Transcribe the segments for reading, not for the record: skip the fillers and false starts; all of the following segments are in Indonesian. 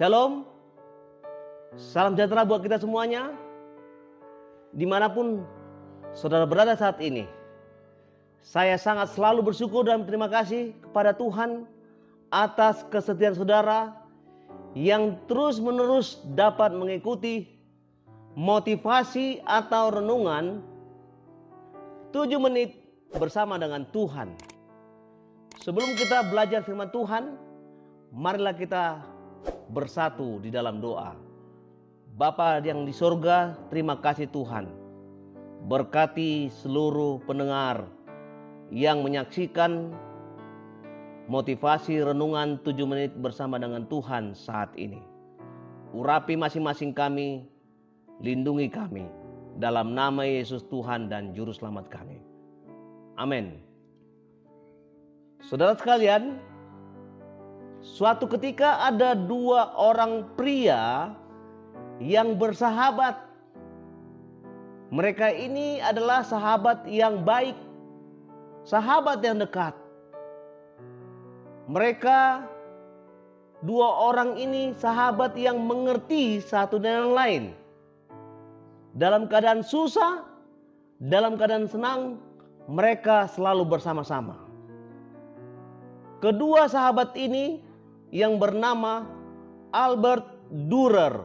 Shalom, salam sejahtera buat kita semuanya, dimanapun saudara berada saat ini. Saya sangat selalu bersyukur dan berterima kasih kepada Tuhan atas kesetiaan saudara yang terus-menerus dapat mengikuti motivasi atau renungan 7 menit bersama dengan Tuhan. Sebelum kita belajar firman Tuhan, marilah kita bersatu di dalam doa. Bapa yang di sorga, terima kasih Tuhan. Berkati seluruh pendengar yang menyaksikan motivasi renungan 7 menit bersama dengan Tuhan saat ini. Urapi masing-masing kami, lindungi kami. Dalam nama Yesus Tuhan dan Juru Selamat kami. Amin. Saudara sekalian, suatu ketika ada 2 orang pria yang bersahabat. Mereka ini adalah sahabat yang baik, sahabat yang dekat. Mereka 2 orang ini sahabat yang mengerti satu dan yang lain. Dalam keadaan susah, dalam keadaan senang, mereka selalu bersama-sama. Kedua sahabat ini yang bernama Albert Dürer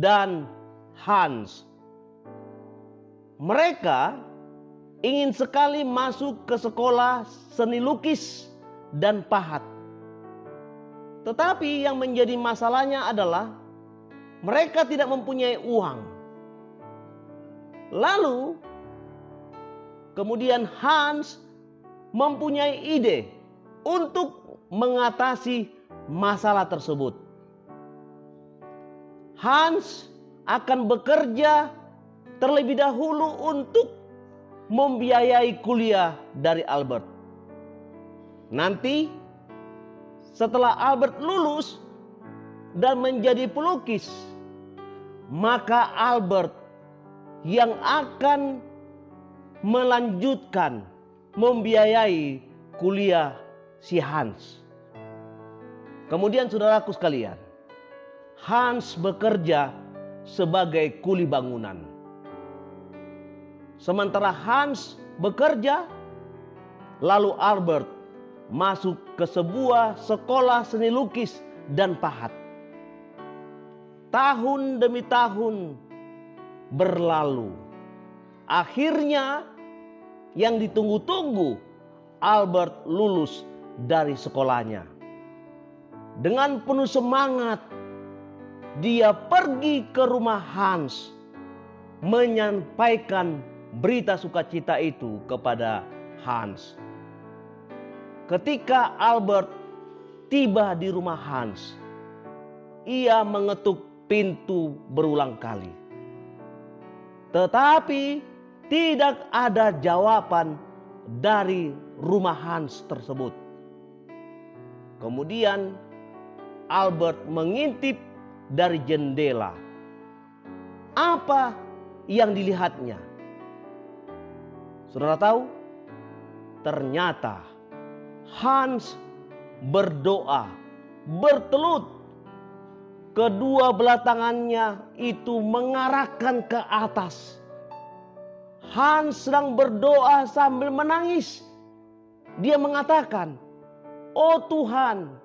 dan Hans. Mereka ingin sekali masuk ke sekolah seni lukis dan pahat. Tetapi yang menjadi masalahnya adalah mereka tidak mempunyai uang. Lalu kemudian Hans mempunyai ide untuk mengatasi masalah tersebut. Hans akan bekerja terlebih dahulu untuk membiayai kuliah dari Albert. Nanti setelah Albert lulus dan menjadi pelukis, maka Albert yang akan melanjutkan membiayai kuliah si Hans. Kemudian saudaraku sekalian, Hans bekerja sebagai kuli bangunan. Sementara Hans bekerja, lalu Albert masuk ke sebuah sekolah seni lukis dan pahat. Tahun demi tahun berlalu. Akhirnya yang ditunggu-tunggu, Albert lulus dari sekolahnya. Dengan penuh semangat, dia pergi ke rumah Hans, menyampaikan berita sukacita itu kepada Hans. Ketika Albert tiba di rumah Hans, ia mengetuk pintu berulang kali. Tetapi tidak ada jawaban dari rumah Hans tersebut. Kemudian Albert mengintip dari jendela. Apa yang dilihatnya? Saudara tahu? Ternyata Hans berdoa, bertelut. Kedua belah tangannya itu mengarahkan ke atas. Hans sedang berdoa sambil menangis. Dia mengatakan, "Oh Tuhan,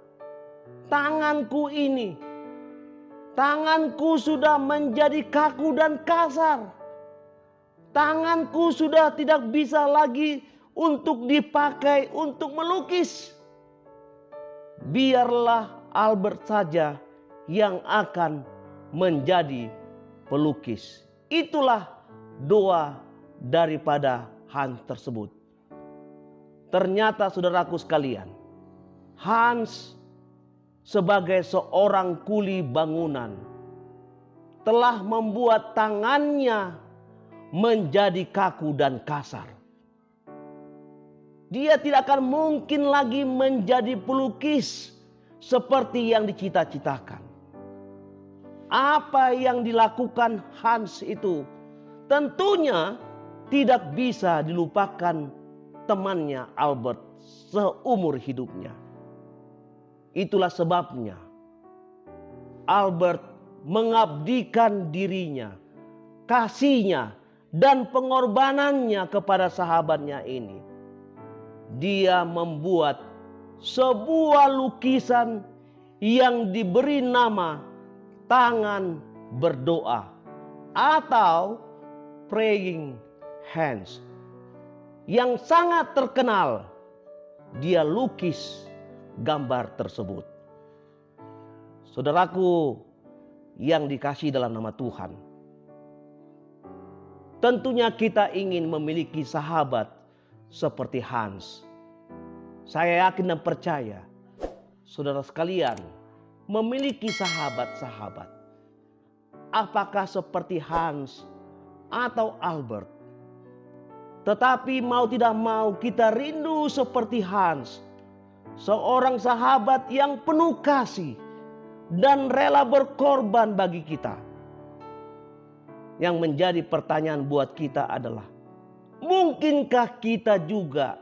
tanganku ini, tanganku sudah menjadi kaku dan kasar. Tanganku sudah tidak bisa lagi untuk dipakai untuk melukis. Biarlah Albert saja yang akan menjadi pelukis." Itulah doa daripada Hans tersebut. Ternyata saudaraku sekalian, Hans sebagai seorang kuli bangunan telah membuat tangannya menjadi kaku dan kasar. Dia tidak akan mungkin lagi menjadi pelukis seperti yang dicita-citakan. Apa yang dilakukan Hans itu tentunya tidak bisa dilupakan temannya Albert seumur hidupnya. Itulah sebabnya Albert mengabdikan dirinya, kasihnya, dan pengorbanannya kepada sahabatnya ini. Dia membuat sebuah lukisan yang diberi nama tangan berdoa atau praying hands yang sangat terkenal. Dia lukis gambar tersebut. Saudaraku yang dikasihi dalam nama Tuhan, tentunya kita ingin memiliki sahabat seperti Hans. Saya yakin dan percaya saudara sekalian memiliki sahabat-sahabat. Apakah seperti Hans atau Albert? Tetapi mau tidak mau kita rindu seperti Hans, seorang sahabat yang penuh kasih dan rela berkorban bagi kita. Yang menjadi pertanyaan buat kita adalah, mungkinkah kita juga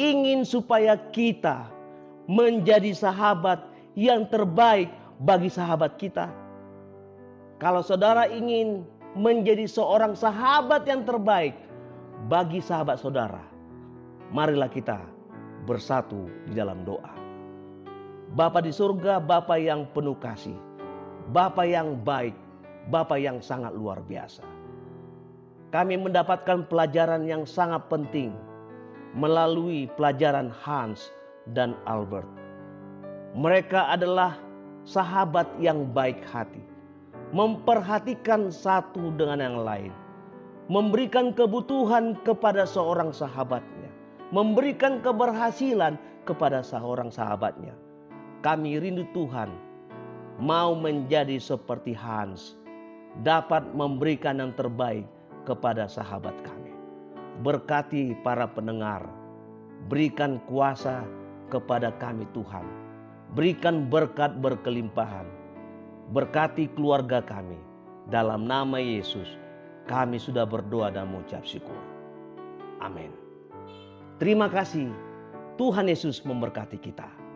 ingin supaya kita menjadi sahabat yang terbaik bagi sahabat kita? Kalau saudara ingin menjadi seorang sahabat yang terbaik bagi sahabat saudara, marilah kita bersatu di dalam doa. Bapa di surga, Bapa yang penuh kasih, Bapa yang baik, Bapa yang sangat luar biasa. Kami mendapatkan pelajaran yang sangat penting melalui pelajaran Hans dan Albert. Mereka adalah sahabat yang baik hati, memperhatikan satu dengan yang lain, memberikan kebutuhan kepada seorang sahabatnya, memberikan keberhasilan kepada seorang sahabatnya. Kami rindu Tuhan mau menjadi seperti Hans, dapat memberikan yang terbaik kepada sahabat kami. Berkati para pendengar, berikan kuasa kepada kami Tuhan, berikan berkat berkelimpahan, berkati keluarga kami. Dalam nama Yesus kami sudah berdoa dan mengucap syukur. Amin. Terima kasih. Tuhan Yesus memberkati kita.